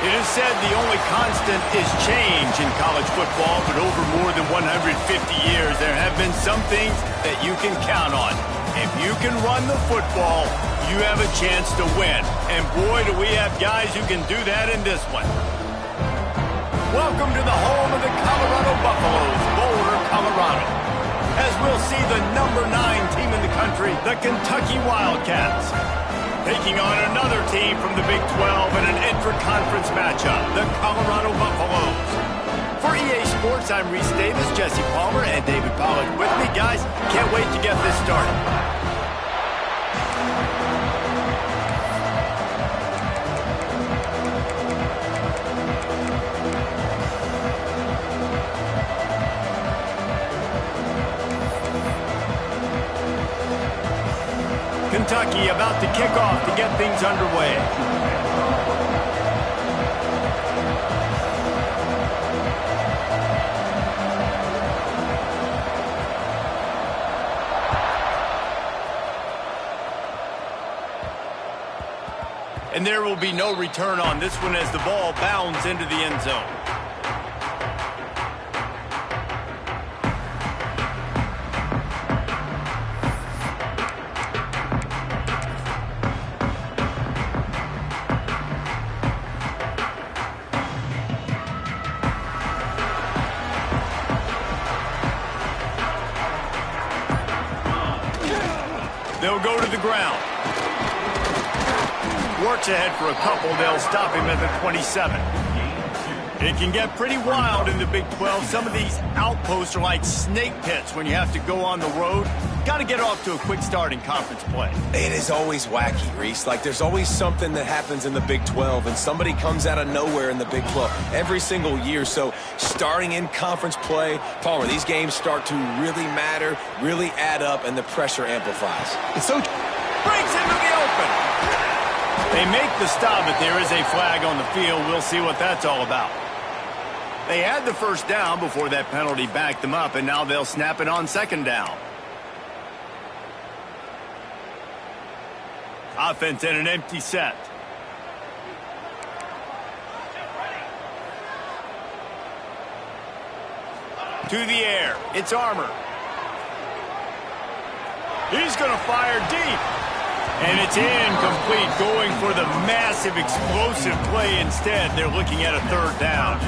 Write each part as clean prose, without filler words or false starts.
It is said the only constant is change in college football, but over more than 150 years, there have been some things that you can count on. If you can run the football, you have a chance to win. And boy, do we have guys who can do that in this one. Welcome to the home of the Colorado Buffaloes, Boulder, Colorado. As we'll see the number 9 team in the country, the Kentucky Wildcats, taking on another team from the Big 12 in an intra-conference matchup, the Colorado Buffaloes. For EA Sports, I'm Reese Davis, Jesse Palmer, and David Pollack with me. Guys, can't wait to get this started. Kentucky about to kick off to get things underway. And there will be no return on this one as the ball bounds into the end zone. They'll go to the ground. Works ahead for a couple. They'll stop him at the 27. It can get pretty wild in the Big 12. Some of these outposts are like snake pits when you have to go on the road. Got to get off to a quick start in conference play. It is always wacky, Reese. Like, there's always something that happens in the Big 12, and somebody comes out of nowhere in the Big 12 every single year. So, starting in conference play, Palmer, these games start to really matter, really add up, and the pressure amplifies. It's so... Breaks into the open. They make the stop, but there is a flag on the field. We'll see what that's all about. They had the first down before that penalty backed them up, and now they'll snap it on second down. Offense in an empty set. To the air. It's Armour. He's going to fire deep. And it's incomplete, going for the massive explosive play instead. They're looking at a third down.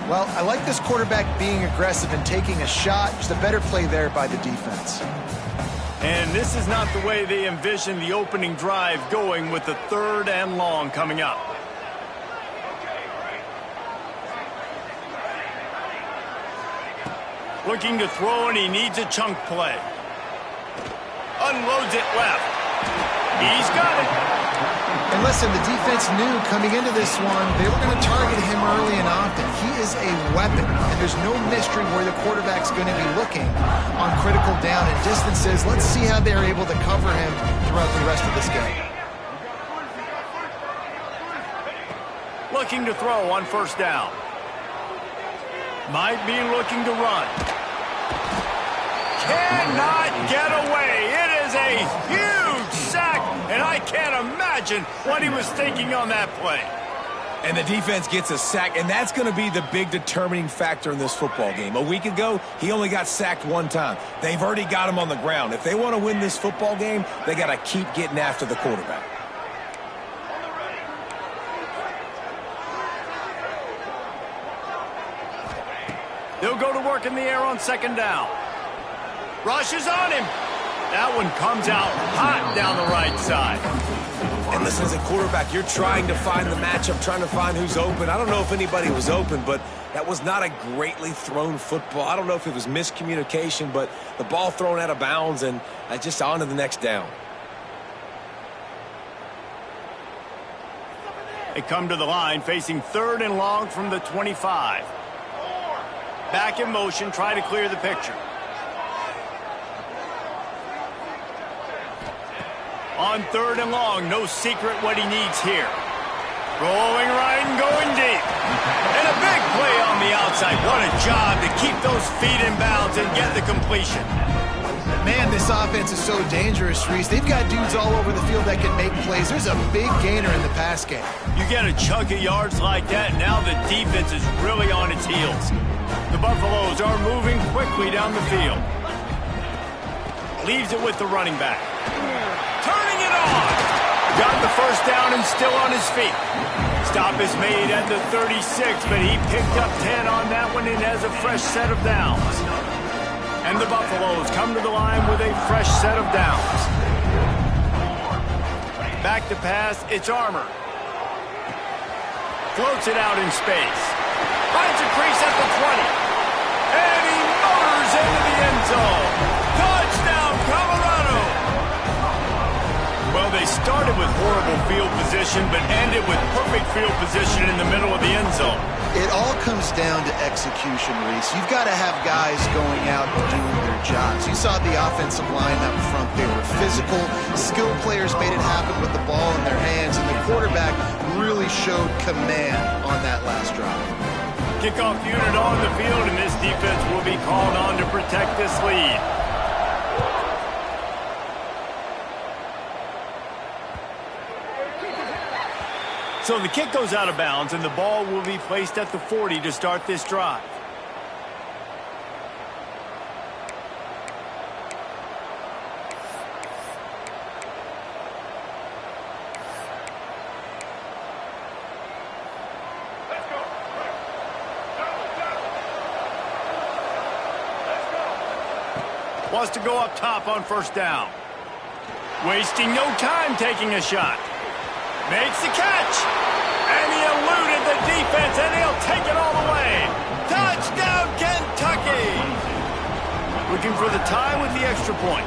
Well, I like this quarterback being aggressive and taking a shot. Just a better play there by the defense. And this is not the way they envision the opening drive going with the third and long coming up. Looking to throw, and he needs a chunk play. Unloads it left. He's got it. And listen, the defense knew coming into this one, they were going to target him early and often. He is a weapon, and there's no mystery where the quarterback's going to be looking on critical down and distances. Let's see how they're able to cover him throughout the rest of this game. Looking to throw on first down. Might be looking to run. Cannot get away. It is a huge sack, and I can't imagine what he was thinking on that play. And the defense gets a sack, and that's going to be the big determining factor in this football game. A week ago, he only got sacked one time. They've already got him on the ground. If they want to win this football game, they got to keep getting after the quarterback. They'll go to work in the air on second down. Rushes on him. That one comes out hot down the right side. And listen, as a quarterback, you're trying to find the matchup, trying to find who's open. I don't know if anybody was open, but that was not a greatly thrown football. I don't know if it was miscommunication, but the ball thrown out of bounds and just on to the next down. They come to the line facing third and long from the 25. Back in motion, try to clear the picture. On third and long, no secret what he needs here. Rolling right and going deep. And a big play on the outside. What a job to keep those feet in bounds and get the completion. Man, this offense is so dangerous, Reese. They've got dudes all over the field that can make plays. There's a big gainer in the pass game. You get a chunk of yards like that, now the defense is really on its heels. The Buffaloes are moving quickly down the field. Leaves it with the running back. Turning it on! Got the first down and still on his feet. Stop is made at the 36, but he picked up 10 on that one and has a fresh set of downs. And the Buffaloes come to the line with a fresh set of downs. Back to pass, it's Armour. Floats it out in space. Finds a crease at the 20. And he motors into the end zone. Touchdown, Colorado! Well, they started with horrible field position, but ended with perfect field position in the middle of the end zone. It all comes down to execution, Reese. You've got to have guys going out and doing their jobs. You saw the offensive line up front. They were physical. Skilled players made it happen with the ball in their hands, and the quarterback really showed command on that last drive. Kickoff unit on the field, and this defense will be called on to protect this lead. So the kick goes out of bounds, and the ball will be placed at the 40 to start this drive. Wants to go up top on first down. Wasting no time taking a shot. Makes the catch. And he eluded the defense, and he'll take it all the way. Touchdown, Kentucky! Looking for the tie with the extra point.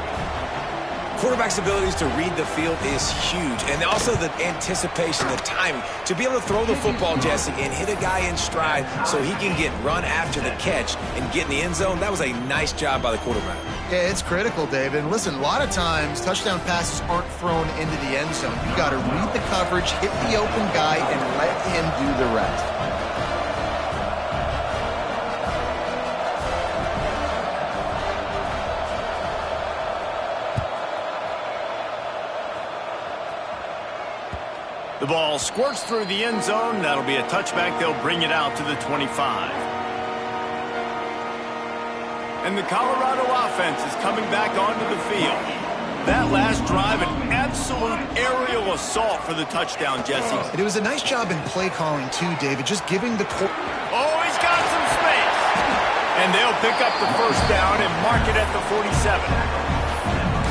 Quarterback's abilities to read the field is huge, and also the anticipation, the timing. To be able to throw the football, Jesse, and hit a guy in stride so he can get run after the catch and get in the end zone, that was a nice job by the quarterback. Yeah, it's critical, David. And listen, a lot of times touchdown passes aren't thrown into the end zone. You've got to read the coverage, hit the open guy, and let him do the rest. The ball squirts through the end zone. That'll be a touchback. They'll bring it out to the 25. And the Colorado offense is coming back onto the field. That last drive, an absolute aerial assault for the touchdown, Jesse. And it was a nice job in play calling, too, David, just giving the... Oh, he's got some space. And they'll pick up the first down and mark it at the 47.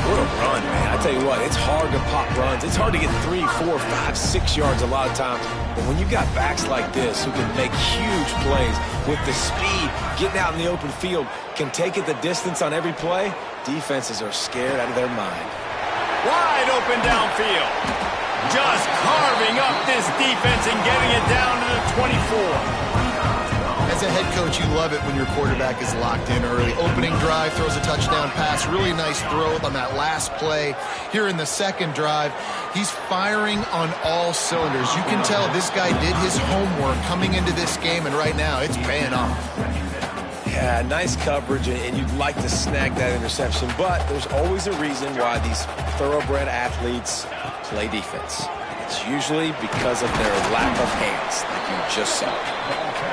What a run, man. I tell you what, it's hard to pop runs. It's hard to get 3, 4, 5, 6 yards a lot of times. But when you've got backs like this who can make huge plays with the speed, getting out in the open field, can take it the distance on every play, defenses are scared out of their mind. Wide open downfield. Just carving up this defense and getting it down to the 24. As a head coach, you love it when your quarterback is locked in early. Opening drive, throws a touchdown pass. Really nice throw on that last play. Here in the second drive, he's firing on all cylinders. You can tell this guy did his homework coming into this game, and right now it's paying off. Yeah, nice coverage, and you'd like to snag that interception, but there's always a reason why these thoroughbred athletes play defense. It's usually because of their lack of hands, like you just saw.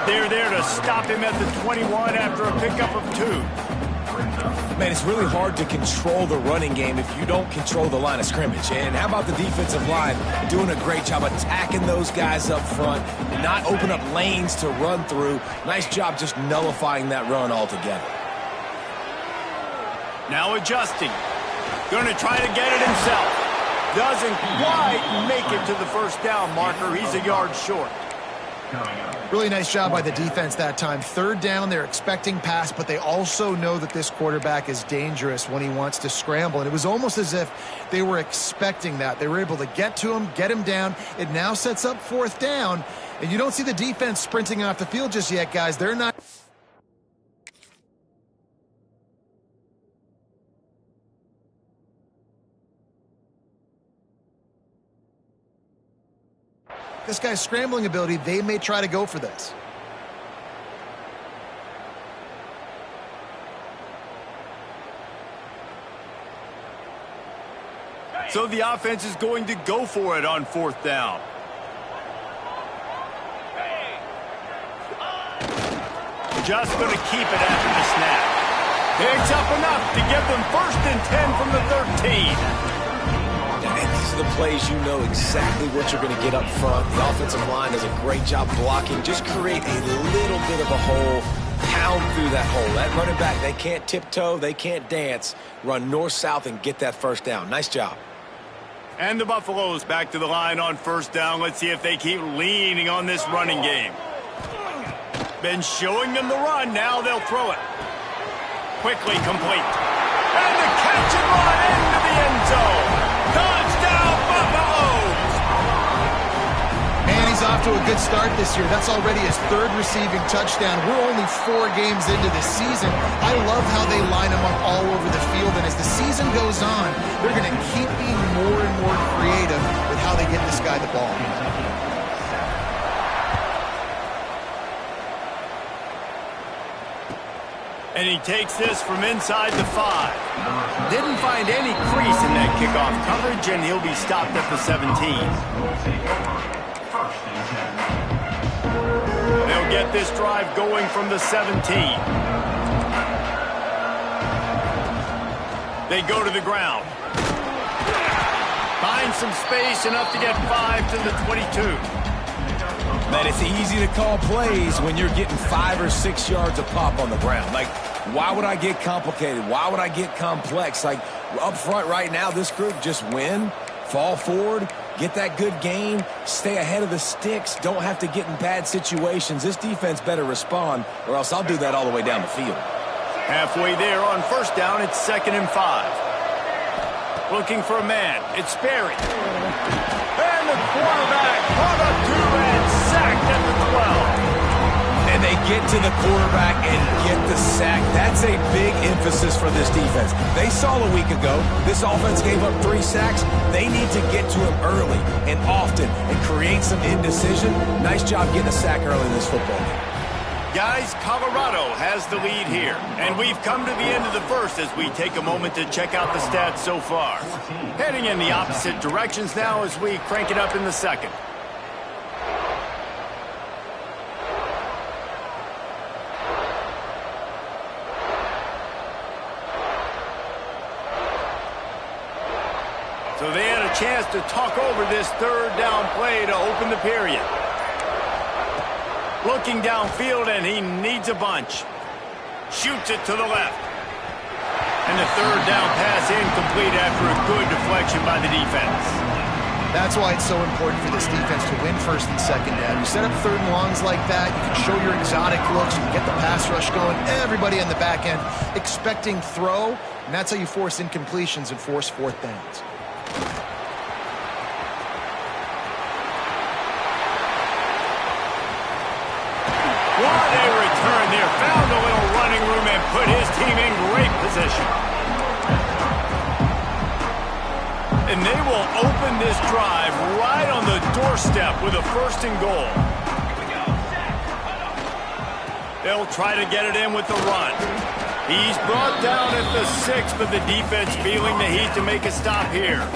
They're there to stop him at the 21 after a pickup of 2. Man, it's really hard to control the running game if you don't control the line of scrimmage. And how about the defensive line doing a great job attacking those guys up front, not open up lanes to run through. Nice job just nullifying that run altogether. Now adjusting. Going to try to get it himself. Doesn't quite make it to the first down marker. He's a yard short. Really nice job by the defense that time. Third down, they're expecting pass, but they also know that this quarterback is dangerous when he wants to scramble. And it was almost as if they were expecting that. They were able to get to him, get him down. It now sets up fourth down. And you don't see the defense sprinting off the field just yet, guys. They're not... This guy's scrambling ability, they may try to go for this. So the offense is going to go for it on 4th down. Just going to keep it after the snap. Picks up enough to give them 1st and 10 from the 13. And these are the plays you know exactly what you're going to get up front. The offensive line does a great job blocking. Just create a little bit of a hole. Pound through that hole. That running back, they can't tiptoe, they can't dance. Run north-south and get that 1st down. Nice job. And the Buffaloes back to the line on 1st down. Let's see if they keep leaning on this running game. Been showing them the run. Now they'll throw it. Quickly complete. And the catch and run into the end zone. Touchdown, Buffaloes! And he's off to a good start this year. That's already his 3rd receiving touchdown. We're only 4 games into this season. I love how they line him up all over the field. And as the season goes on, they're going to keep being more and more creative with how they get this guy the ball. And he takes this from inside the 5. Didn't find any crease in that kickoff coverage, and he'll be stopped at the 17. They'll get this drive going from the 17. They go to the ground. Find some space, enough to get 5 to the 22. Man, it's easy to call plays when you're getting 5 or 6 yards of pop on the ground. Like, why would I get complicated? Why would I get complex? Like, up front right now, this group just win, fall forward, get that good gain, stay ahead of the sticks, don't have to get in bad situations. This defense better respond, or else I'll do that all the way down the field. Halfway there on 1st down, it's 2nd and 5. Looking for a man. It's Sperry. And the quarterback brought up 2 and sacked at the 12. And they get to the quarterback and get the sack. That's a big emphasis for this defense. They saw a week ago, this offense gave up 3 sacks. They need to get to him early and often and create some indecision. Nice job getting a sack early in this football game. Guys, Colorado has the lead here. And we've come to the end of the 1st as we take a moment to check out the stats so far. Heading in the opposite directions now as we crank it up in the 2nd. So they had a chance to talk over this 3rd down play to open the period. Looking downfield, and he needs a bunch. Shoots it to the left. And the 3rd down pass incomplete after a good deflection by the defense. That's why it's so important for this defense to win 1st and 2nd down. You set up 3rd and longs like that, you can show your exotic looks, you can get the pass rush going, everybody on the back end expecting throw, and that's how you force incompletions and force 4th downs. What a return there. Found a little running room and put his team in great position. And they will open this drive right on the doorstep with a 1st and goal. They'll try to get it in with the run. He's brought down at the 6, but the defense feeling the heat to make a stop here.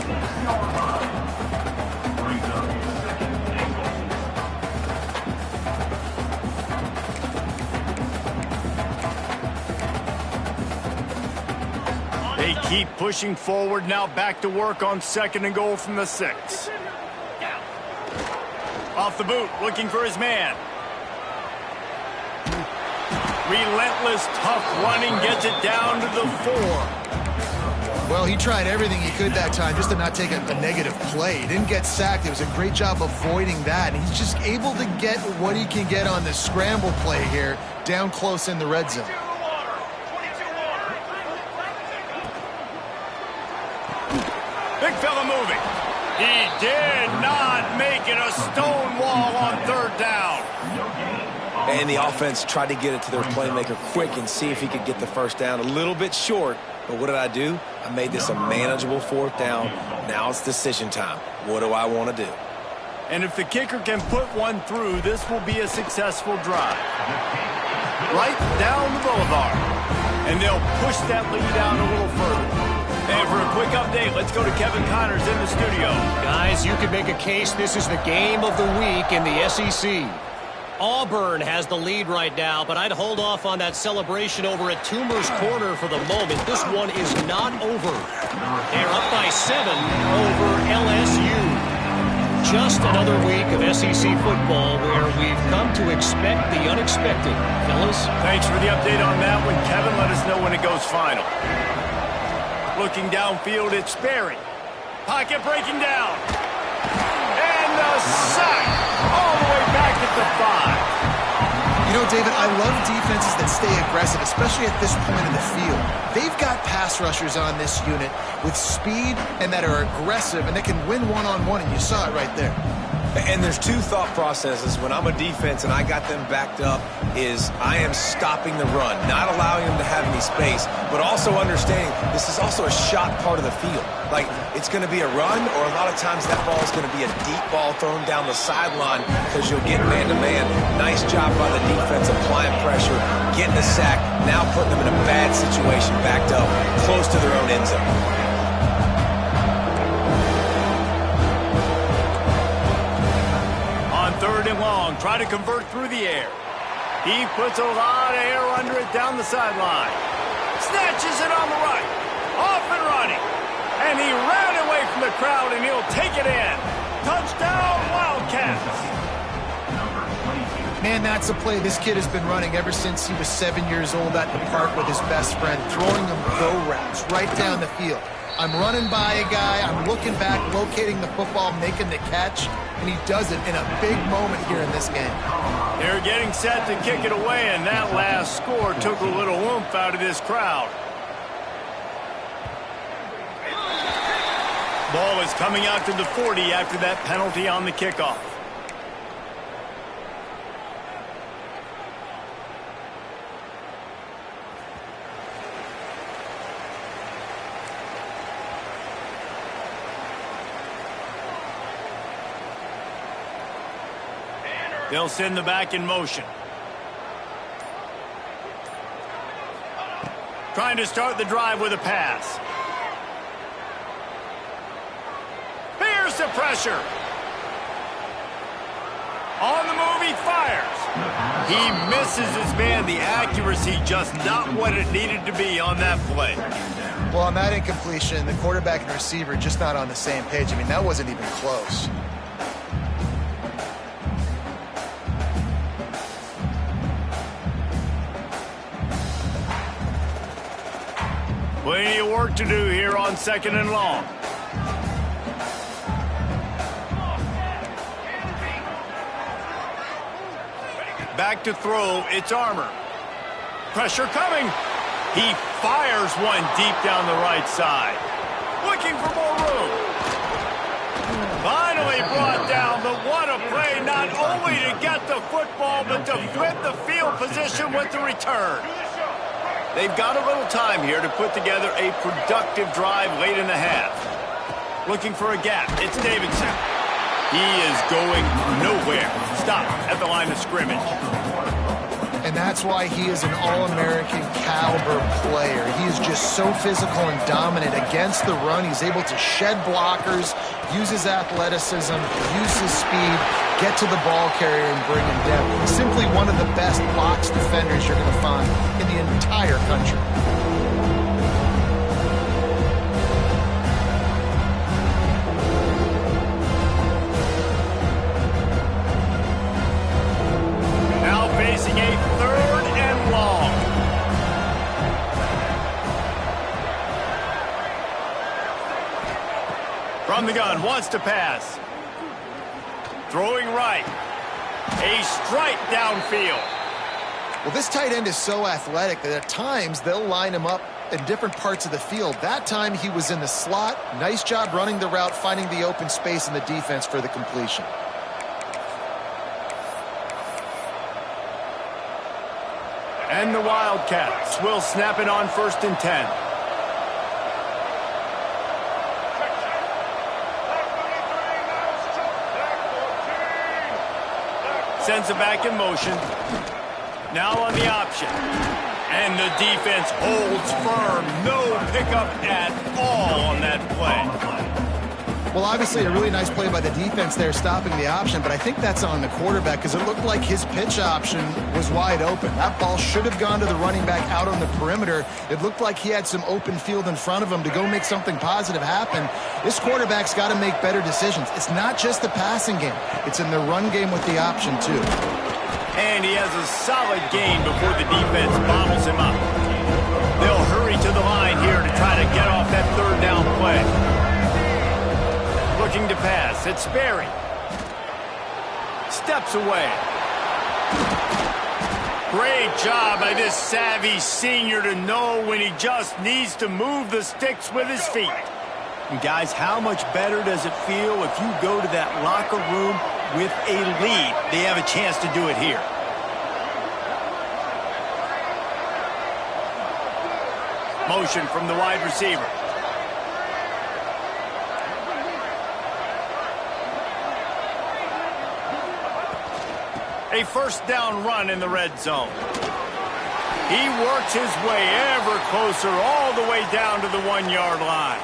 They keep pushing forward, now back to work on 2nd and goal from the 6. Off the boot, looking for his man. Relentless, tough running, gets it down to the 4. Well, he tried everything he could that time just to not take a negative play. He didn't get sacked. It was a great job avoiding that. And he's just able to get what he can get on the scramble play here, down close in the red zone. Big fella moving. He did not make it a stone wall on 3rd down. And the offense tried to get it to their playmaker quick and see if he could get the 1st down. A little bit short, but what did I do? I made this a manageable 4th down. Now it's decision time. What do I want to do? And if the kicker can put one through, this will be a successful drive. Right down the boulevard. And they'll push that lead out a little further. And for a quick update, let's go to Kevin Connors in the studio. Guys, you could make a case this is the game of the week in the SEC. Auburn has the lead right now, but I'd hold off on that celebration over at Toomer's Corner for the moment. This one is not over. They're up by 7 over LSU. Just another week of SEC football where we've come to expect the unexpected. Fellas? Thanks for the update on that one, Kevin. Let us know when it goes final. Looking downfield, it's Sperry. Pocket breaking down. And the sack all the way back at the 5. You know, David, I love defenses that stay aggressive, especially at this point in the field. They've got pass rushers on this unit with speed and that are aggressive and that can win one-on-one, and you saw it right there. And there's two thought processes when I'm a defense and I got them backed up is I am stopping the run, not allowing them to have any space, but also understanding this is also a shot part of the field. Like, it's going to be a run, or a lot of times that ball is going to be a deep ball thrown down the sideline because you'll get man-to-man. Nice job by the defense applying pressure, getting the sack, now putting them in a bad situation backed up close to their own end zone. Third and long, try to convert through the air. He puts a lot of air under it down the sideline. Snatches it on the right. Off and running. And he ran away from the crowd, and he'll take it in. Touchdown, Wildcats. Man, that's a play this kid has been running ever since he was 7 years old at the park with his best friend, throwing him go routes right down the field. I'm running by a guy, I'm looking back, locating the football, making the catch, and he does it in a big moment here in this game. They're getting set to kick it away, and that last score took a little oomph out of this crowd. Ball is coming out to the 40 after that penalty on the kickoff. They'll send the back in motion. Trying to start the drive with a pass. Here's the pressure. On the move, he fires. He misses his man. The accuracy just not what it needed to be on that play. Well, on that incompletion, the quarterback and receiver just not on the same page. I mean, that wasn't even close. Plenty of work to do here on 2nd and long. Back to throw, it's Armour. Pressure coming. He fires one deep down the right side. Looking for more room. Finally brought down, but what a play, not only to get the football, but to flip the field position with the return. They've got a little time here to put together a productive drive late in the half. Looking for a gap. It's Davidson. He is going nowhere. Stop at the line of scrimmage. And that's why he is an All-American caliber player. He is just so physical and dominant against the run. He's able to shed blockers, use his athleticism, use his speed, get to the ball carrier and bring him down. He's simply one of the best box defenders you're going to find in the entire country. Now facing a 3rd and long. From the gun, wants to pass. Throwing right. A strike downfield. Well, this tight end is so athletic that at times they'll line him up in different parts of the field. That time he was in the slot. Nice job running the route, finding the open space in the defense for the completion. And the Wildcats will snap it on 1st and 10. Sends it back in motion. Now on the option. And the defense holds firm. No pickup at all on that play. Well, obviously, a really nice play by the defense there, stopping the option, but I think that's on the quarterback because it looked like his pitch option was wide open. That ball should have gone to the running back out on the perimeter. It looked like he had some open field in front of him to go make something positive happen. This quarterback's got to make better decisions. It's not just the passing game. It's in the run game with the option, too. And he has a solid gain before the defense bottles him up. They'll hurry to the line here to try to get off that third down play. Looking to pass. It's Sperry. Steps away. Great job by this savvy senior to know when he just needs to move the sticks with his feet. And guys, how much better does it feel if you go to that locker room with a lead? They have a chance to do it here. Motion from the wide receiver. A first down run in the red zone. He works his way ever closer all the way down to the 1-yard line.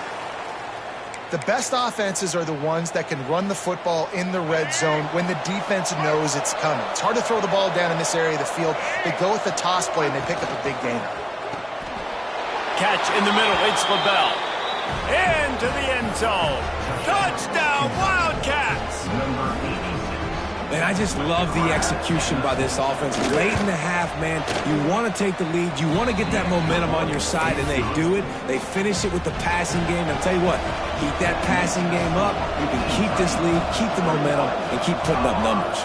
The best offenses are the ones that can run the football in the red zone when the defense knows it's coming. It's hard to throw the ball down in this area of the field. They go with the toss play, and they pick up a big gain. Catch in the middle. It's LaBelle. Into the end zone. Touchdown, Wildcats! And I just love the execution by this offense. Late in the half, man, you want to take the lead. You want to get that momentum on your side, and they do it. They finish it with the passing game. I'll tell you what, keep that passing game up. You can keep this lead, keep the momentum, and keep putting up numbers.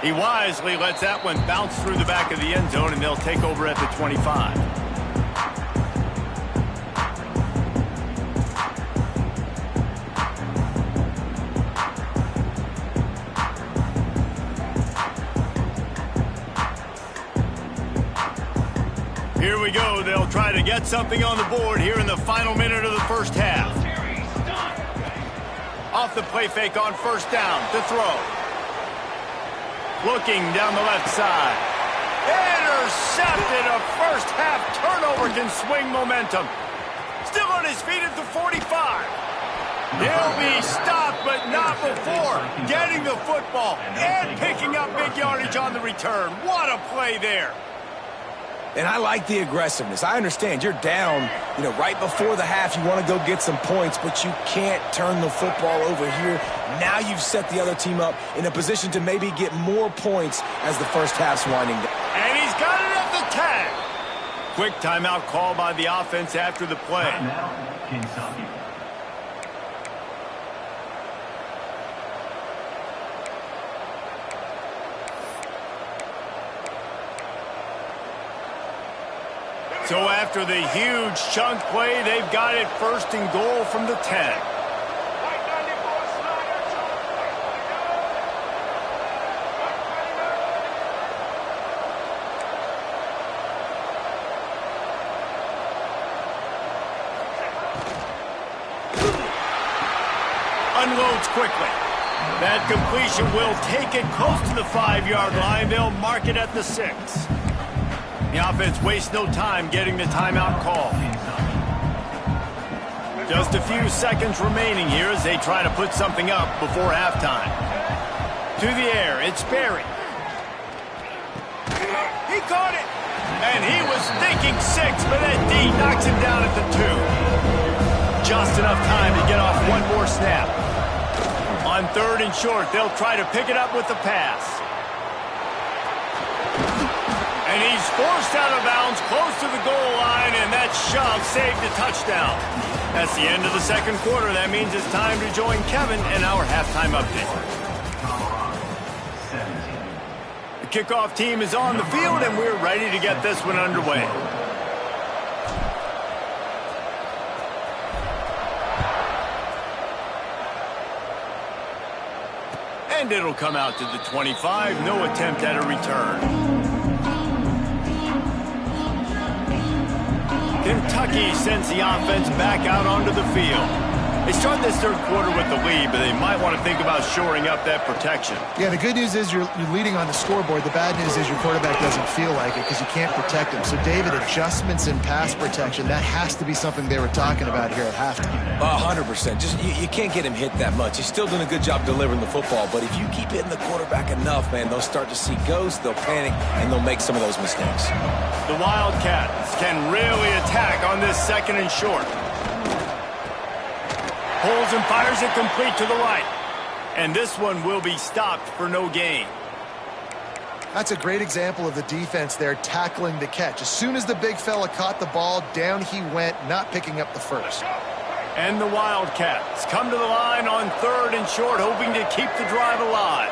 He wisely lets that one bounce through the back of the end zone, and they'll take over at the 25. Here we go. They'll try to get something on the board here in the final minute of the first half. Off the play fake on first down to throw. Looking down the left side. Intercepted. A first half turnover can swing momentum. Still on his feet at the 45. He'll be stopped, but not before getting the football and picking up big yardage on the return. What a play there. And I like the aggressiveness. I understand you're down, right before the half. You want to go get some points, but you can't turn the football over here. Now you've set the other team up in a position to maybe get more points as the first half's winding down. And he's got it at the tag. Quick timeout call by the offense after the play. So after the huge chunk play, they've got it first and goal from the 10. Unloads quickly. That completion will take it close to the 5-yard line. They'll mark it at the 6. The offense wastes no time getting the timeout call. Just a few seconds remaining here as they try to put something up before halftime. To the air, it's Sperry. He caught it! And he was thinking 6, but that D knocks him down at the 2. Just enough time to get off one more snap. On third and short, they'll try to pick it up with the pass. And he's forced out of bounds close to the goal line, and that shove saved a touchdown. That's the end of the second quarter. That means it's time to join Kevin in our halftime update. The kickoff team is on the field, and we're ready to get this one underway. And it'll come out to the 25. No attempt at a return. Kentucky sends the offense back out onto the field. They started this third quarter with the lead, but they might want to think about shoring up that protection. Yeah, the good news is you're leading on the scoreboard. The bad news is your quarterback doesn't feel like it because you can't protect him. So, David, adjustments in pass protection, that has to be something they were talking about here at halftime. 100%. Just you can't get him hit that much. He's still doing a good job delivering the football, but if you keep hitting the quarterback enough, man, they'll start to see ghosts, they'll panic, and they'll make some of those mistakes. The Wildcats can really attack on this second and short. Pulls and fires it complete to the right. And this one will be stopped for no gain. That's a great example of the defense there tackling the catch. As soon as the big fella caught the ball, down he went, not picking up the first. And the Wildcats come to the line on third and short, hoping to keep the drive alive.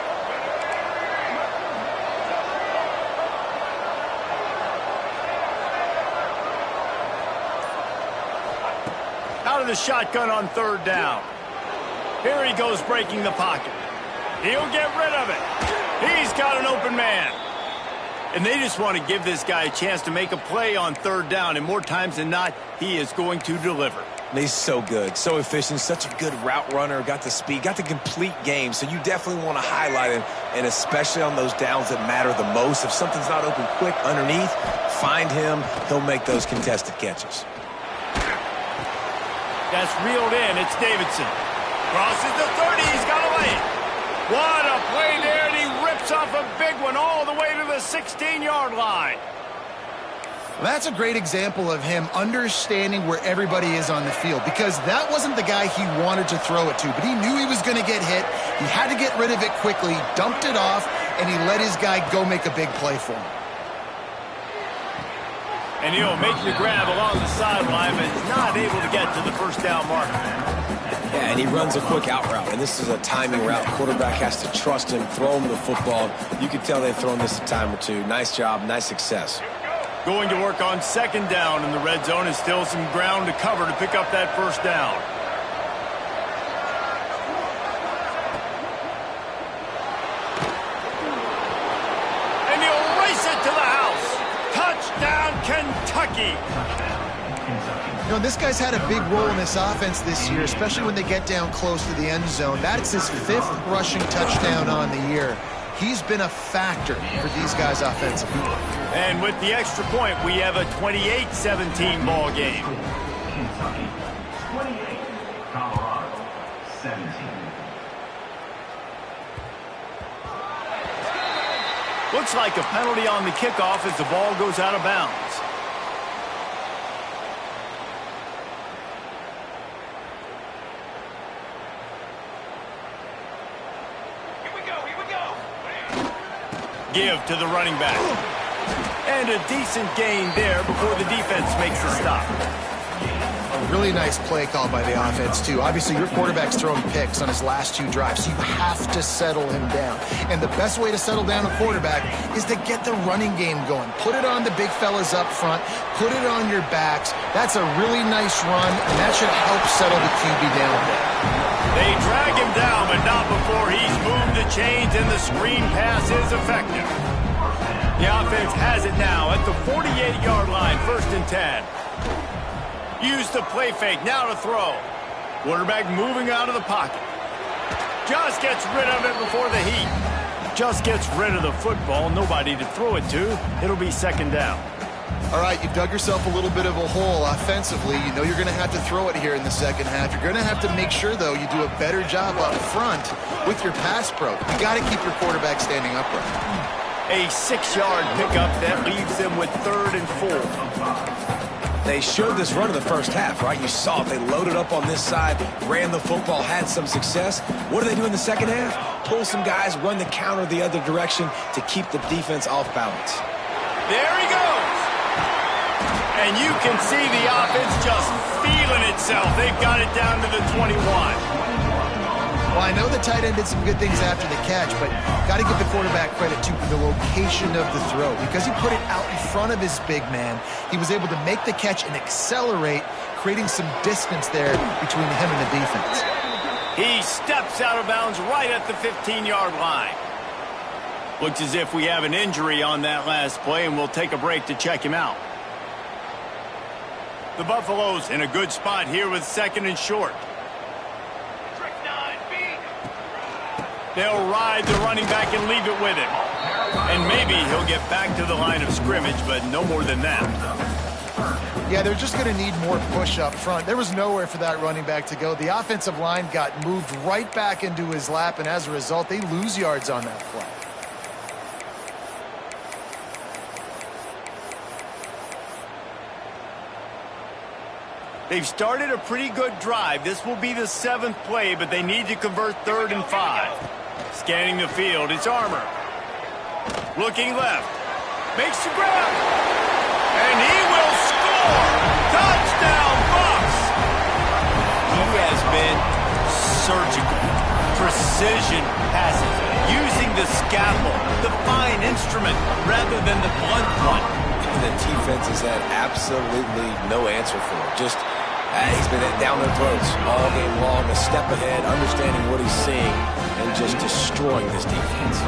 Out of the shotgun on third down. Here he goes breaking the pocket. He'll get rid of it. He's got an open man. And they just want to give this guy a chance to make a play on third down. And more times than not, he is going to deliver. He's so good, so efficient, such a good route runner, got the speed, got the complete game. So you definitely want to highlight him, and especially on those downs that matter the most. If something's not open quick underneath, find him. He'll make those contested catches. That's reeled in. It's Davidson. Crosses the 30. He's got away. What a play there, and he rips off a big one all the way to the 16-yard line. That's a great example of him understanding where everybody is on the field, because that wasn't the guy he wanted to throw it to, but he knew he was going to get hit. He had to get rid of it quickly, dumped it off, and he let his guy go make a big play for him. And he'll make the grab along the sideline, but is not able to get to the first down marker. Yeah, and he runs a quick out route, and this is a timing route. Quarterback has to trust him, throw him the football. You can tell they've thrown this a time or two. Nice job, nice success. Going to work on second down in the red zone, and still some ground to cover to pick up that first down. And he'll race it to the house. Touchdown, Kentucky. You know, this guy's had a big role in this offense this year, especially when they get down close to the end zone. That's his 5th rushing touchdown on the year. He's been a factor for these guys offensively. And with the extra point, we have a 28-17 ball game. Kentucky 28, Colorado 17. Looks like a penalty on the kickoff as the ball goes out of bounds. Give to the running back. And a decent gain there before the defense makes the stop. A really nice play call by the offense, too. Obviously, your quarterback's throwing picks on his last 2 drives, so you have to settle him down. And the best way to settle down a quarterback is to get the running game going. Put it on the big fellas up front. Put it on your backs. That's a really nice run, and that should help settle the QB down a bit. They drag him down, but not before he's moved the chains, and the screen pass is effective. The offense has it now at the 48-yard line, 1st and 10. Use the play fake, now to throw. Quarterback moving out of the pocket. Just gets rid of it before the heat. Just gets rid of the football, nobody to throw it to. It'll be 2nd down. All right, you've dug yourself a little bit of a hole offensively. You know you're going to have to throw it here in the second half. You're going to have to make sure, though, you do a better job up front with your pass pro. You got to keep your quarterback standing upright. A 6-yard pickup that leaves them with 3rd and 4. They showed this run in the first half, right? You saw it. They loaded up on this side, ran the football, had some success. What do they do in the second half? Pull some guys, run the counter the other direction to keep the defense off balance. There he goes. And you can see the offense just feeling itself. They've got it down to the 21. Well, I know the tight end did some good things after the catch, but got to give the quarterback credit to the location of the throw. Because he put it out in front of his big man, he was able to make the catch and accelerate, creating some distance there between him and the defense. He steps out of bounds right at the 15-yard line. Looks as if we have an injury on that last play, and we'll take a break to check him out. The Buffaloes in a good spot here with 2nd and short. They'll ride the running back and leave it with him. And maybe he'll get back to the line of scrimmage, but no more than that. Yeah, they're just going to need more push up front. There was nowhere for that running back to go. The offensive line got moved right back into his lap, and as a result, they lose yards on that play. They've started a pretty good drive. This will be the 7th play, but they need to convert 3rd and 5. Scanning the field, it's Armour. Looking left. Makes the grab. And he will score! Touchdown, Bucs! He has been surgical. Precision passes. Using the scalpel, the fine instrument, rather than the blunt one. The defense has had absolutely no answer for it. Just, he's been down their throats all game long, a step ahead, understanding what he's seeing, and just destroying this defense.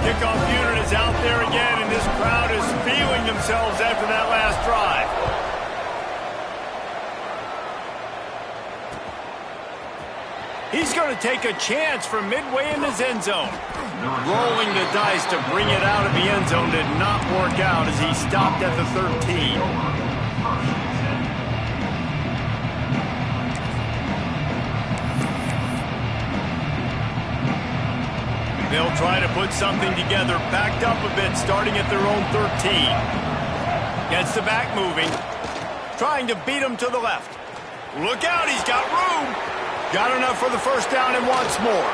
Kickoff unit is out there again, and this crowd is feeling themselves after that last drive. He's going to take a chance from midway in his end zone. Rolling the dice to bring it out of the end zone did not work out as he stopped at the 13. They'll try to put something together, backed up a bit, starting at their own 13. Gets the back moving, trying to beat him to the left. Look out, he's got room. Got enough for the first down and wants more.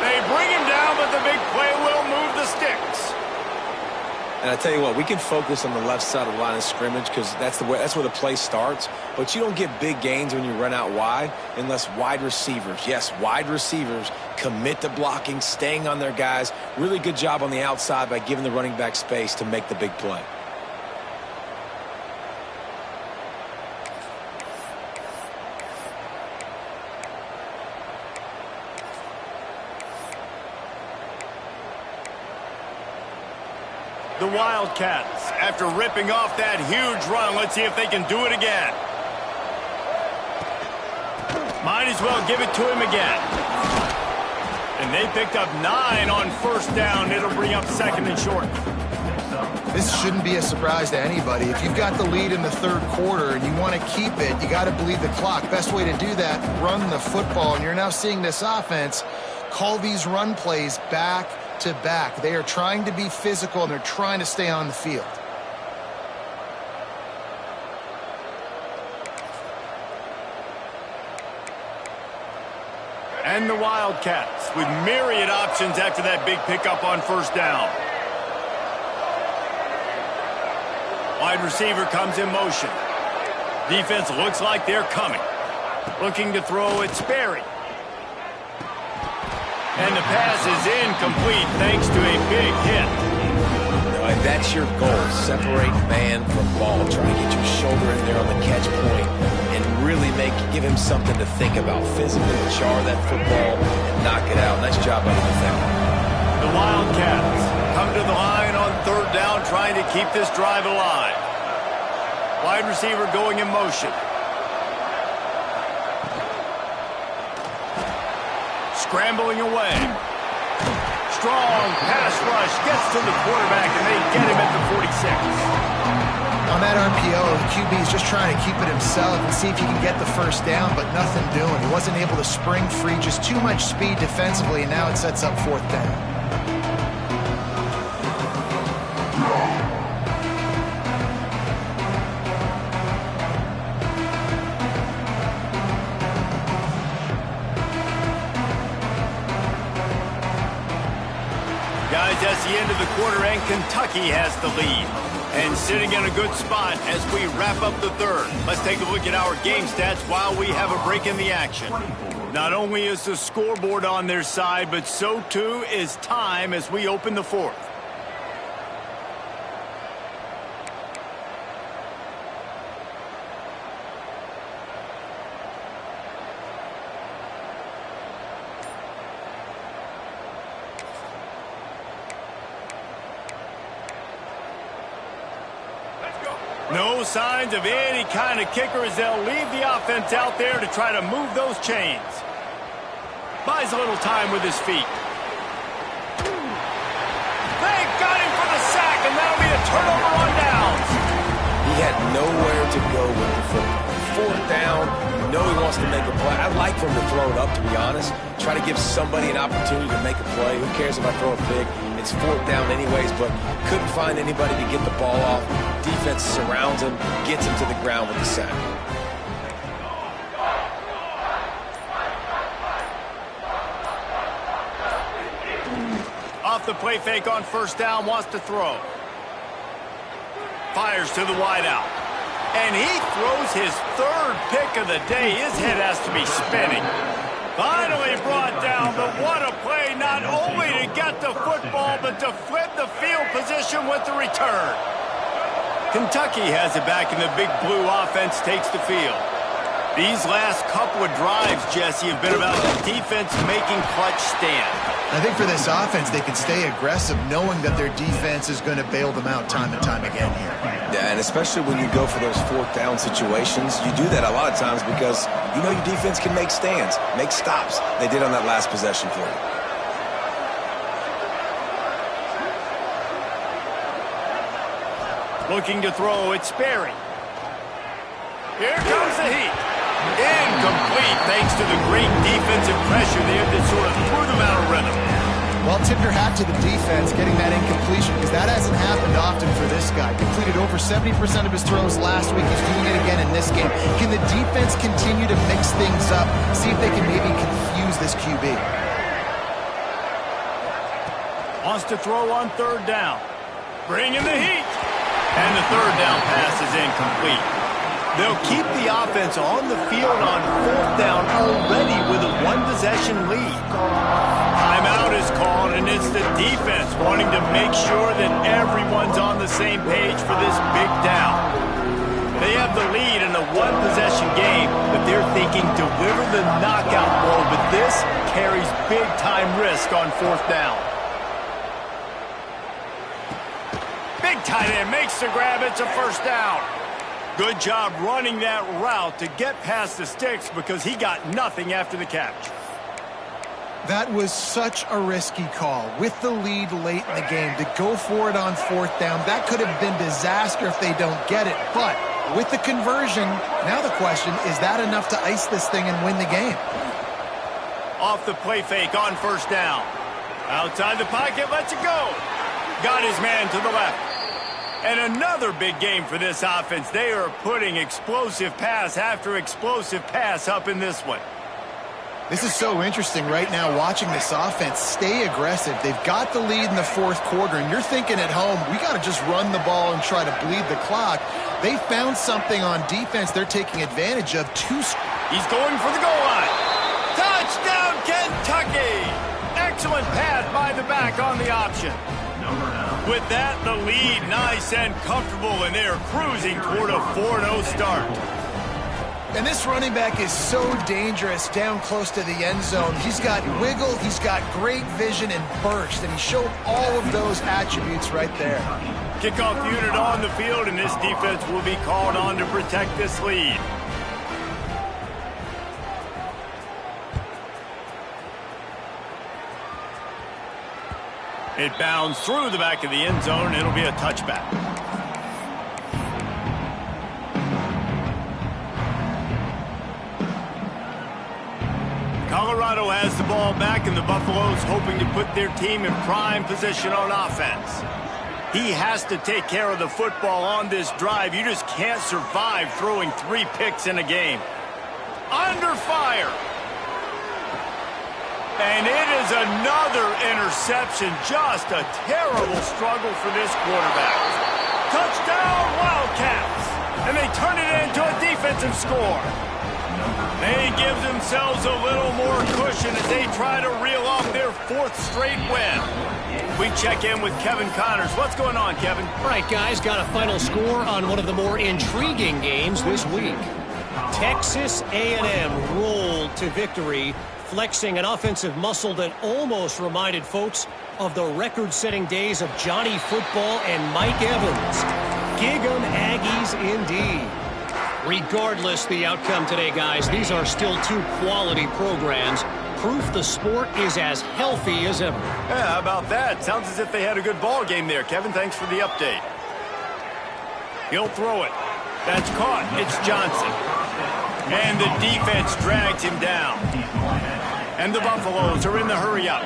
They bring him down, but the big play will move the sticks. And I tell you what, we can focus on the left side of the line of scrimmage because that's where the play starts. But you don't get big gains when you run out wide unless wide receivers, yes, wide receivers, commit to blocking, staying on their guys. Really good job on the outside by giving the running back space to make the big play. The Wildcats, after ripping off that huge run, let's see if they can do it again. Might as well give it to him again. And they picked up 9 on first down. It'll bring up 2nd and short. This shouldn't be a surprise to anybody. If you've got the lead in the 3rd quarter and you want to keep it, you got to bleed the clock. Best way to do that, run the football. And you're now seeing this offense call these run plays back to back. They are trying to be physical, and they're trying to stay on the field. And the Wildcats with myriad options after that big pickup on first down. Wide receiver comes in motion. Defense looks like they're coming. Looking to throw, it's Sperry. And the pass is incomplete thanks to a big hit. No, that's your goal. Separate man from ball. Try to get your shoulder in there on the catch point and really give him something to think about. Physically jar that football and knock it out. Nice job by the defender. The Wildcats come to the line on 3rd down, trying to keep this drive alive. Wide receiver going in motion. Scrambling away. Strong pass rush gets to the quarterback, and they get him at the 46. On that RPO, the QB is just trying to keep it himself and see if he can get the first down, but nothing doing. He wasn't able to spring free, just too much speed defensively, and now it sets up 4th down. That's the end of the quarter, and Kentucky has the lead. And sitting in a good spot as we wrap up the 3rd. Let's take a look at our game stats while we have a break in the action. Not only is the scoreboard on their side, but so too is time as we open the 4th. No signs of any kind of kicker as they'll leave the offense out there to try to move those chains. Buys a little time with his feet. turnover on downs. He had nowhere to go with the football. Fourth down, you know he wants to make a play. I'd like for him to throw it up, to be honest. Try to give somebody an opportunity to make a play. Who cares if I throw it big? It's fourth down anyways, but couldn't find anybody to get the ball off. Defense surrounds him, gets him to the ground with the sack. Off the play fake on first down, wants to throw. Fires to the wideout. And he throws his third pick of the day. His head has to be spinning. Finally brought down, but what a play, not only to get the football, but to flip the field position with the return. Kentucky has it back, and the Big Blue offense takes the field. These last couple of drives, Jesse, have been about the defense making clutch stand. I think for this offense, they can stay aggressive knowing that their defense is going to bail them out time and time again here. Yeah, and especially when you go for those fourth down situations, you do that a lot of times because you know your defense can make stands, make stops. They did on that last possession for you. Looking to throw, it's Sperry. Here comes the heat. Incomplete thanks to the great defensive pressure there that sort of threw them out of rhythm. Well, tip your hat to the defense getting that incompletion because that hasn't happened often for this guy. Completed over 70% of his throws last week. He's doing it again in this game. Can the defense continue to mix things up? See if they can maybe confuse this QB. Wants to throw on third down. Bring in the heat. And the third down pass is incomplete. They'll keep the offense on the field on fourth down already with a one-possession lead. Timeout is called, and it's the defense wanting to make sure that everyone's on the same page for this big down. They have the lead in a one-possession game, but they're thinking deliver the knockout blow, but this carries big-time risk on fourth down. Big tight end makes the grab. It's a first down. Good job running that route to get past the sticks because he got nothing after the catch. That was such a risky call. With the lead late in the game, to go for it on fourth down, that could have been disaster if they don't get it. But with the conversion, now the question, is that enough to ice this thing and win the game? Off the play fake on first down. Outside the pocket, lets it go. Got his man to the left. And another big game for this offense. They are putting explosive pass after explosive pass up in this one. This is so interesting right now watching this offense stay aggressive. They've got the lead in the fourth quarter, and you're thinking at home, we got to just run the ball and try to bleed the clock. They found something on defense they're taking advantage of. He's going for the goal line. Touchdown, Kentucky! Excellent pass by the back on the option. With that, the lead nice and comfortable, and they're cruising toward a 4-0 start. And this running back is so dangerous down close to the end zone. He's got wiggle, he's got great vision and burst, and he showed all of those attributes right there. Kickoff unit on the field, and this defense will be called on to protect this lead. It bounds through the back of the end zone, and it'll be a touchback. Colorado has the ball back, and the Buffaloes hoping to put their team in prime position on offense. He has to take care of the football on this drive. You just can't survive throwing 3 picks in a game. Under fire. And it is another interception. Just a terrible struggle for this quarterback. Touchdown, Wildcats. And they turn it into a defensive score. They give themselves a little more cushion as they try to reel off their 4th straight win. We check in with Kevin Connors. What's going on, Kevin? All right, guys, got a final score on one of the more intriguing games this week. Texas A&M rolled to victory, flexing an offensive muscle that almost reminded folks of the record-setting days of Johnny Football and Mike Evans. Gig 'em Aggies indeed. Regardless the outcome today, guys, these are still 2 quality programs. Proof the sport is as healthy as ever. Yeah, how about that? Sounds as if they had a good ball game there. Kevin, thanks for the update. He'll throw it. That's caught. It's Johnson. And the defense drags him down. And the Buffaloes are in the hurry-up.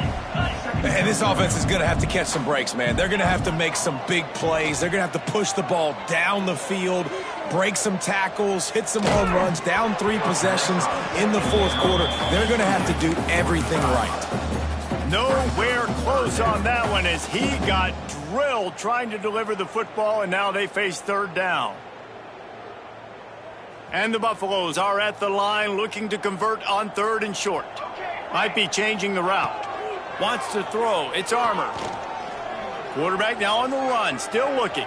And this offense is going to have to catch some breaks, man. They're going to have to make some big plays. They're going to have to push the ball down the field, break some tackles, hit some home runs, down 3 possessions in the fourth quarter. They're going to have to do everything right. Nowhere close on that one as he got drilled trying to deliver the football, and now they face third down. And the Buffaloes are at the line looking to convert on 3rd and short. Might be changing the route. Wants to throw. It's Armour. Quarterback now on the run. Still looking.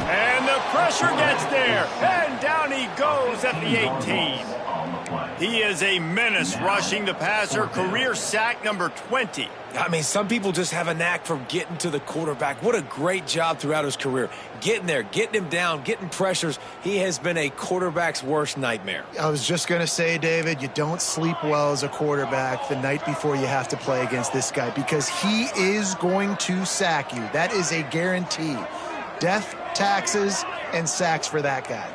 And the pressure gets there. And down he goes at the 18. He is a menace rushing the passer. Career sack number 20. I mean, some people just have a knack for getting to the quarterback. What a great job throughout his career. Getting there, getting him down, getting pressures. He has been a quarterback's worst nightmare. I was just going to say, David, you don't sleep well as a quarterback the night before you have to play against this guy because he is going to sack you. That is a guarantee. Death, taxes, and sacks for that guy.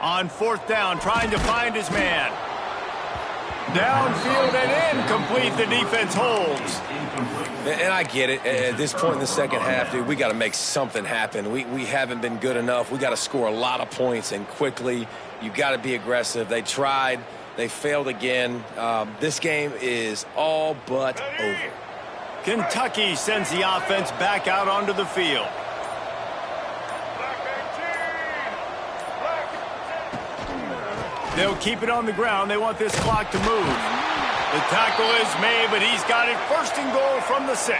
On 4th down, trying to find his man. Downfield and incomplete. The defense holds. And I get it. At this point in the second half, dude, we got to make something happen. We haven't been good enough. We got to score a lot of points and quickly. You got to be aggressive. They tried. They failed again. This game is all but over. Kentucky sends the offense back out onto the field. They'll keep it on the ground. They want this clock to move. The tackle is made, but he's got it 1st and goal from the 6.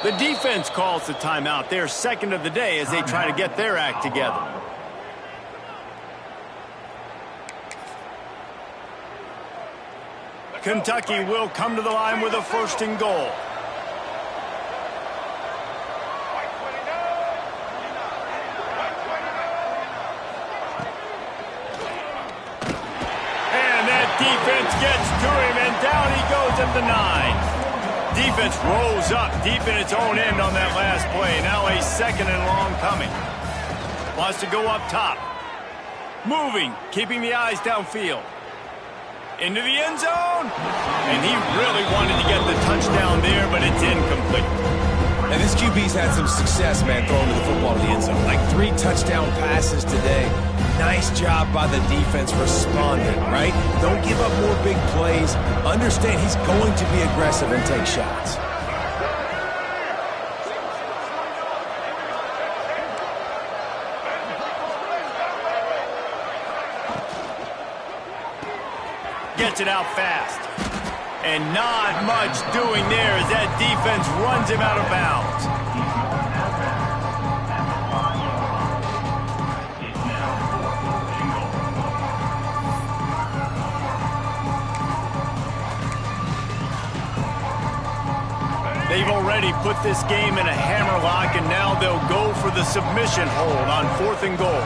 The defense calls the timeout. Their 2nd of the day as they try to get their act together. Kentucky will come to the line with a 1st and goal. Defense gets to him, and down he goes at the 9. Defense rolls up deep in its own end on that last play. Now a 2nd and long coming. Wants to go up top. Moving, keeping the eyes downfield. Into the end zone. And he really wanted to get the touchdown there, but it's incomplete. And this QB's had some success, man, throwing the football to the end zone. Like 3 touchdown passes today. Nice job by the defense responding, right? Don't give up more big plays. Understand he's going to be aggressive and take shots. Gets it out fast. And not much doing there as that defense runs him out of bounds. They've already put this game in a hammerlock, and now they'll go for the submission hold on 4th and goal.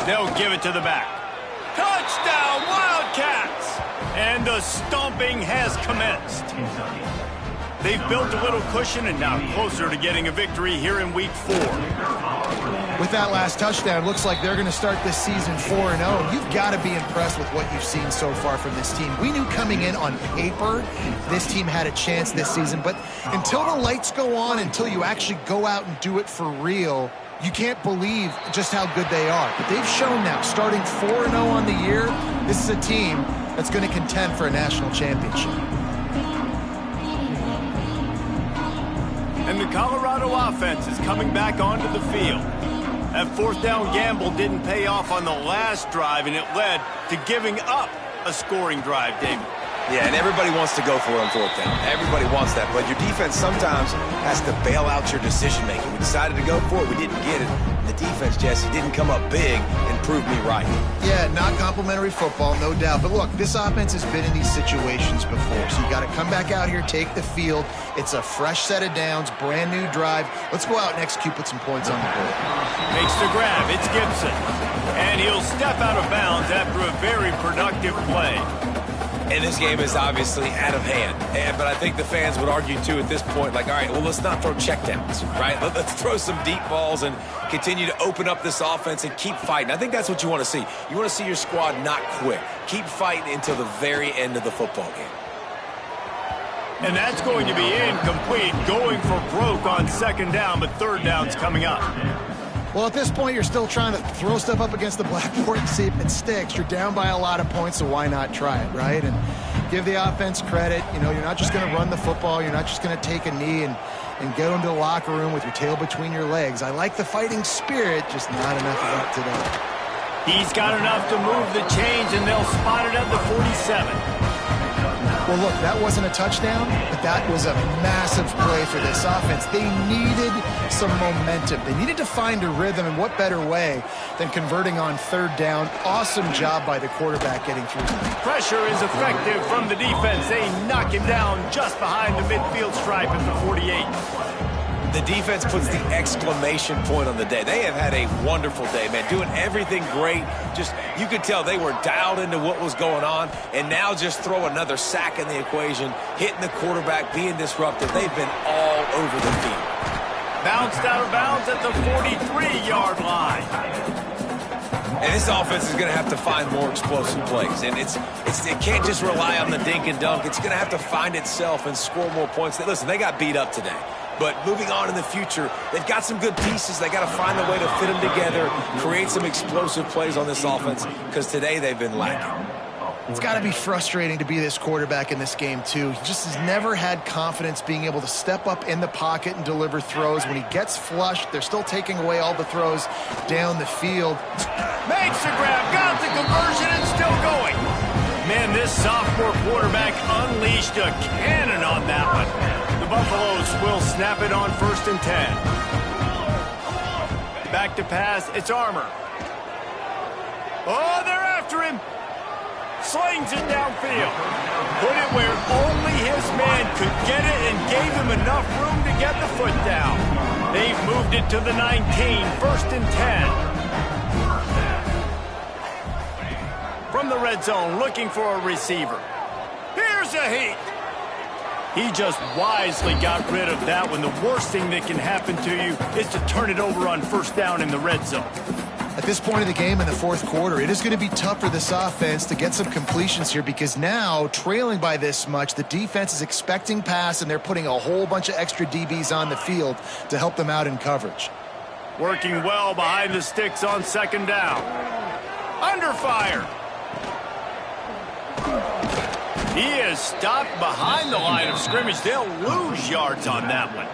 They'll give it to the back. Touchdown, Wildcats! And the stomping has commenced. They've built a little cushion and now closer to getting a victory here in Week 4. With that last touchdown, looks like they're going to start this season 4-0. You've got to be impressed with what you've seen so far from this team. We knew coming in on paper this team had a chance this season, but until the lights go on, until you actually go out and do it for real, you can't believe just how good they are. But they've shown now, starting 4-0 on the year, this is a team that's going to contend for a national championship. And the Colorado offense is coming back onto the field. That 4th down gamble didn't pay off on the last drive, and it led to giving up a scoring drive, David. Yeah, and everybody wants to go for it on 4th down. Everybody wants that, but your defense sometimes has to bail out your decision-making. We decided to go for it. We didn't get it. The defense, Jesse, didn't come up big and prove me right. Yeah, not complimentary football, no doubt. But look, this offense has been in these situations before, so you got to come back out here, take the field. It's a fresh set of downs, brand new drive. Let's go out and execute, put some points on the board. Makes the grab. It's Gibson. And he'll step out of bounds after a very productive play. And this game is obviously out of hand. But I think the fans would argue, too, at this point, like, all right, well, let's not throw checkdowns, right? Let's throw some deep balls and continue to open up this offense and keep fighting. I think that's what you want to see. You want to see your squad not quit. Keep fighting until the very end of the football game. And that's going to be incomplete, going for broke on second down, but third down's coming up. Well, at this point, you're still trying to throw stuff up against the blackboard and see if it sticks. You're down by a lot of points, so why not try it, right? And give the offense credit. You know, you're not just going to run the football. You're not just going to take a knee and get into the locker room with your tail between your legs. I like the fighting spirit, just not enough of that today. He's got enough to move the chains, and they'll spot it at the 47. Well, look, that wasn't a touchdown, but that was a massive play for this offense. They needed some momentum. They needed to find a rhythm, and what better way than converting on third down. Awesome job by the quarterback getting through. Pressure is effective from the defense. They knock him down just behind the midfield stripe at the 48. The defense puts the exclamation point on the day. They have had a wonderful day, man, doing everything great. Just, you could tell they were dialed into what was going on, and now just throw another sack in the equation, hitting the quarterback, being disruptive. They've been all over the field. Bounced out of bounds at the 43-yard line. And this offense is going to have to find more explosive plays. And it can't just rely on the dink and dunk. It's going to have to find itself and score more points. Listen, they got beat up today. But moving on in the future, they've got some good pieces. They got to find a way to fit them together, create some explosive plays on this offense, because today they've been lacking. It's got to be frustrating to be this quarterback in this game, too. He just has never had confidence being able to step up in the pocket and deliver throws. When he gets flushed, they're still taking away all the throws down the field. Makes the grab, got the conversion, and still going. Man, this sophomore quarterback unleashed a cannon on that one. The Buffaloes will snap it on 1st and 10. Back to pass, it's Armour. Oh, they're after him. Slings it downfield. Put it where only his man could get it and gave him enough room to get the foot down. They've moved it to the 19, 1st and 10. From the red zone, looking for a receiver. Here's a heat. He just wisely got rid of that one. The worst thing that can happen to you is to turn it over on 1st down in the red zone. At this point of the game in the 4th quarter, it is going to be tough for this offense to get some completions here, because now, trailing by this much, the defense is expecting pass, and they're putting a whole bunch of extra DBs on the field to help them out in coverage. Working well behind the sticks on 2nd down. Under fire. He is stopped behind the line of scrimmage. They'll lose yards on that one.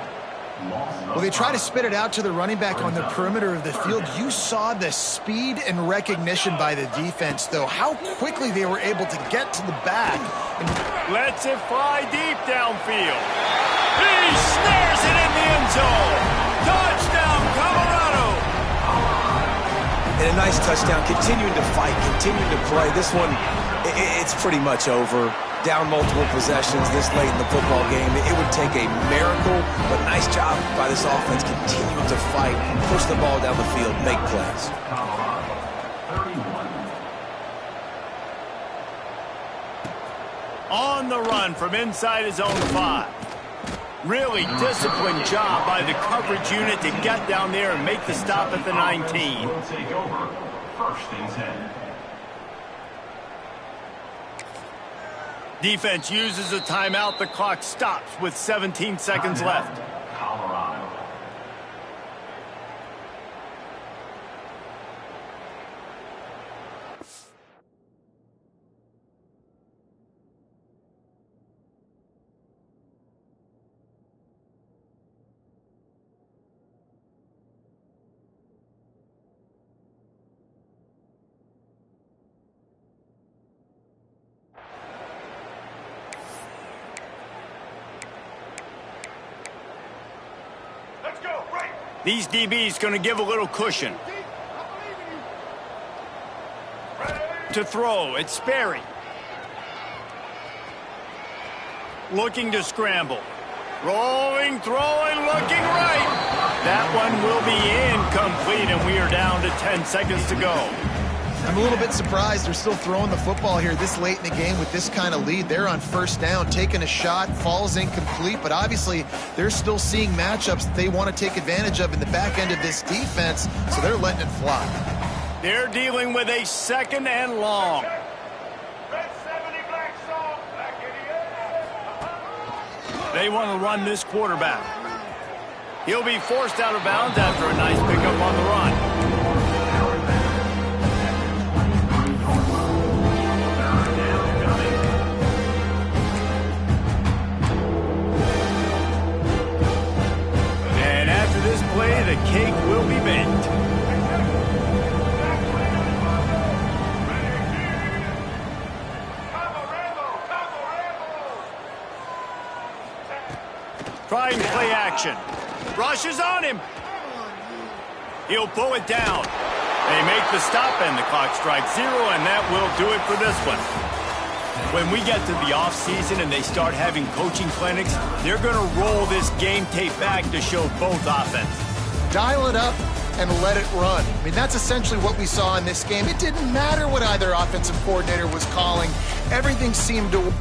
Well, they try to spit it out to the running back on the perimeter of the field. You saw the speed and recognition by the defense, though. How quickly they were able to get to the back. Lets it fly deep downfield. He snares it in the end zone. Touchdown, Colorado. And a nice touchdown, continuing to fight, continuing to play. This one, it's pretty much over. Down multiple possessions this late in the football game. It would take a miracle, but nice job by this offense continuing to fight, push the ball down the field, make plays. On the run from inside his own 5. Really disciplined job by the coverage unit to get down there and make the stop at the 19. Will take over 1st and 10. Defense uses a timeout. The clock stops with 17 seconds left. Colorado. Let's go, right. These DBs going to give a little cushion. To throw, it's Sperry. Looking to scramble. Rolling, throwing, looking right. That one will be incomplete, and we are down to 10 seconds to go. I'm a little bit surprised they're still throwing the football here this late in the game with this kind of lead. They're on first down, taking a shot, falls incomplete, but obviously they're still seeing matchups that they want to take advantage of in the back end of this defense, so they're letting it fly. They're dealing with a second and long. They want to run this quarterback. He'll be forced out of bounds after a nice pickup on the run. And after this play, the cake will be baked. Trying play action. Rushes on him. He'll pull it down. They make the stop and the clock strikes 0, and that will do it for this one. When we get to the offseason and they start having coaching clinics, they're going to roll this game tape back to show both offenses. Dial it up and let it run. I mean, that's essentially what we saw in this game. It didn't matter what either offensive coordinator was calling. Everything seemed to